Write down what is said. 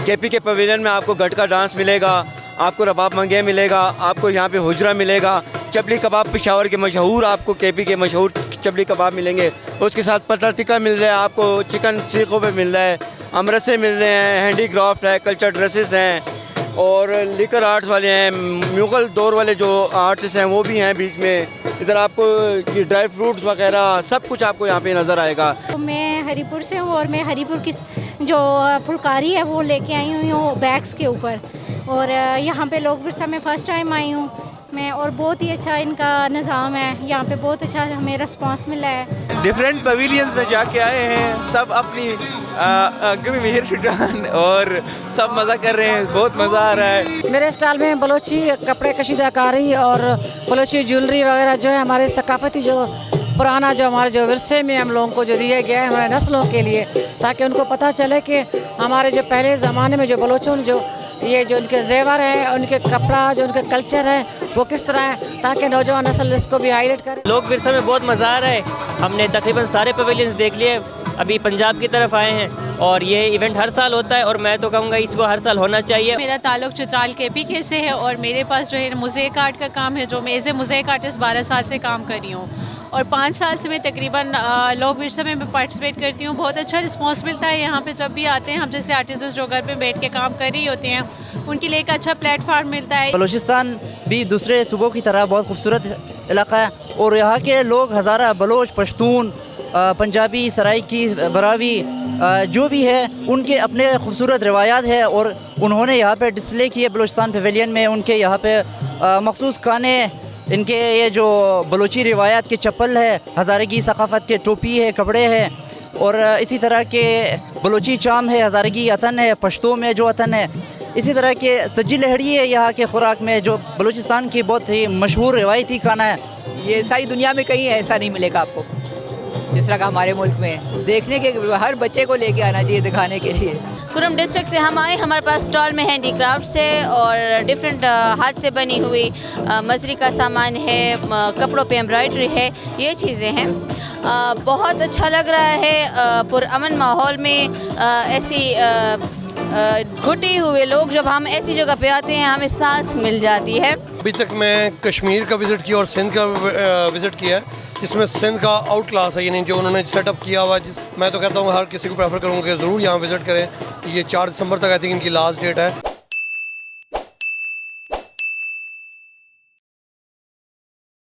KP के pavilion में आपको गटका डांस मिलेगा, आपको रबाब मंगे मिलेगा, आपको यहाँ पे हुजरा मिलेगा, चपली कबाब पेशावर के मशहूर, आपको केपी के मशहूर चपली कबाब मिलेंगे। उसके साथ पटर टिक्का मिल रहा है, आपको चिकन सीखों पे मिल रहा है, अमरसे मिल रहे हैं, हैंडीक्राफ्ट है, कल्चर ड्रेसेस हैं और लिकर आर्ट्स वाले हैं, मुग़ल दौर वाले जो आर्टिस्ट हैं वो भी हैं बीच में। इधर आपको ड्राई फ्रूट्स वगैरह सब कुछ आपको यहाँ पे नज़र आएगा। तो मैं हरीपुर से हूँ और मैं हरीपुर की जो फुलकारी है वो लेके आई हुई हूँ बैग्स के ऊपर, और यहाँ पे लोग विरसा में फ़र्स्ट टाइम आई हूँ मैं, और बहुत ही अच्छा इनका निज़ाम है यहाँ पे, बहुत अच्छा हमें रिस्पांस मिला है। डिफरेंट पवेलियंस में जाके आए हैं, सब अपनी गिव मी हियर शिटान और सब मज़ा कर रहे हैं, बहुत मज़ा आ रहा है। मेरे स्टाइल में बलोची कपड़े कशीदाकारी और बलोची ज्वेलरी वगैरह जो है हमारे सकाफती जो पुराना जो हमारे जो विरसे में हम लोगों को जो दिया गया है हमारे नस्लों के लिए, ताकि उनको पता चले कि हमारे जो पहले ज़माने में जो बलोचों ने जो ये जो उनके जेवर है, उनके कपड़ा जो उनके कल्चर है वो किस तरह है, ताकि नौजवान नस्ल इसको भी हाईलाइट करे। लोग विरसा में बहुत मज़ा आ रहा है, हमने तकरीबन सारे पवेलियंस देख लिए, अभी पंजाब की तरफ आए हैं और ये इवेंट हर साल होता है और मैं तो कहूँगा इसको हर साल होना चाहिए। मेरा ताल्लुक चित्राल केपी के से है और मेरे पास जो है मोज़ेक आर्ट का काम है, जो मैं एज ए मोज़ेक आर्टिस्ट 12 साल से काम कर रही हूँ और 5 साल से मैं तकरीबन लोग विरसा में पार्टिसिपेट करती हूँ। बहुत अच्छा रिस्पांस मिलता है यहाँ पे, जब भी आते हैं हम जैसे आर्टिस्ट जो घर पे बैठ के काम कर रही होते हैं उनके लिए एक अच्छा प्लेटफार्म मिलता है। बलूचिस्तान भी दूसरे सूबों की तरह बहुत खूबसूरत इलाका है और यहाँ के लोग हज़ारा बलोच, पश्तून, पंजाबी, सराइकी, बरावी जो भी है उनके अपने खूबसूरत रवायात है और उन्होंने यहाँ पे डिस्प्ले किए बलूचिस्तान पवेलियन में। उनके यहाँ पे मखसूस खाने, इनके ये जो बलोची रिवायात के चप्पल है, हज़ारगी सकाफ़त के टोपी है, कपड़े हैं और इसी तरह के बलोची चाम है, हज़ारगी अतन है, पश्तो में जो अतन है, इसी तरह के सज्जी लहड़ी है यहाँ के खुराक में जो बलूचिस्तान की बहुत ही मशहूर रिवायती खाना है। ये सारी दुनिया में कहीं ऐसा नहीं मिलेगा आपको जिस तरह का हमारे मुल्क में। देखने के हर बच्चे को लेके आना चाहिए दिखाने के लिए। कुरुम डिस्ट्रिक्ट से हम आए, हमारे पास स्टॉल में हैंडीक्राफ्ट्स है और डिफरेंट हाथ से बनी हुई मजरी का सामान है, कपड़ों पे एम्ब्रॉयडरी है, ये चीज़ें हैं। बहुत अच्छा लग रहा है पुरअमन माहौल में। ऐसी घुटे हुए लोग जब हम ऐसी जगह पे आते हैं हमें सांस मिल जाती है। अभी तक मैं कश्मीर का विज़िट किया और सिंध का विज़िट किया है, जिसमें सिंध का आउट क्लास है, यानी जो उन्होंने सेटअप किया हुआ। मैं तो कहता हूँ हर किसी को प्रेफर करूँगा कि ज़रूर यहाँ विज़िट करें। ये 4 दिसंबर तक आई थिंक इनकी लास्ट डेट है।